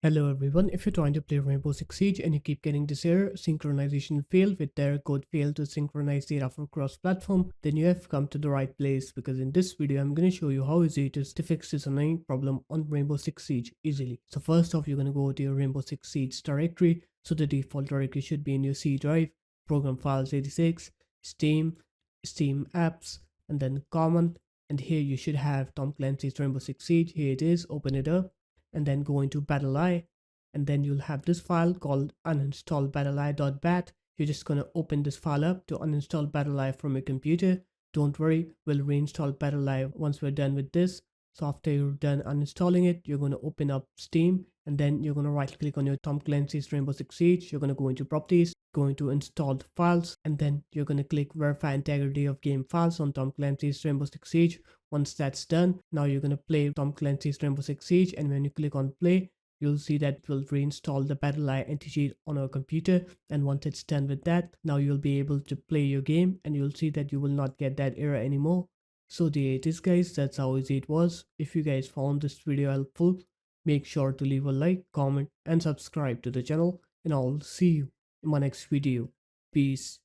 Hello everyone, if you're trying to play Rainbow Six Siege and you keep getting this error, synchronization failed with their code failed to synchronize data for cross-platform, then you have come to the right place because in this video I'm going to show you how easy it is to fix this annoying problem on Rainbow Six Siege easily. So first off, you're going to go to your Rainbow Six Siege directory. So the default directory should be in your C drive, program files 86, Steam, Steam apps, and then common. And here you should have Tom Clancy's Rainbow Six Siege. Here it is, open it up and then go into BattleEye, and then you'll have this file called uninstall battleye.bat. You're just going to open this file up to uninstall BattleEye from your computer. Don't worry, we'll reinstall BattleEye once we're done with this. So after you're done uninstalling it, you're going to open up Steam, and then you're going to right click on your Tom Clancy's Rainbow Six Siege. You're going to go into properties, going to install the files, and then you're going to click verify integrity of game files on Tom Clancy's Rainbow Six Siege. Once that's done, now you're going to play Tom Clancy's Rainbow Six Siege, and when you click on play, you'll see that it will reinstall the BattleEye anti-cheat on our computer. And once it's done with that, now you'll be able to play your game and you'll see that you will not get that error anymore. So there it is guys, that's how easy it was. If you guys found this video helpful, make sure to leave a like, comment and subscribe to the channel, and I'll see you in my next video. Peace.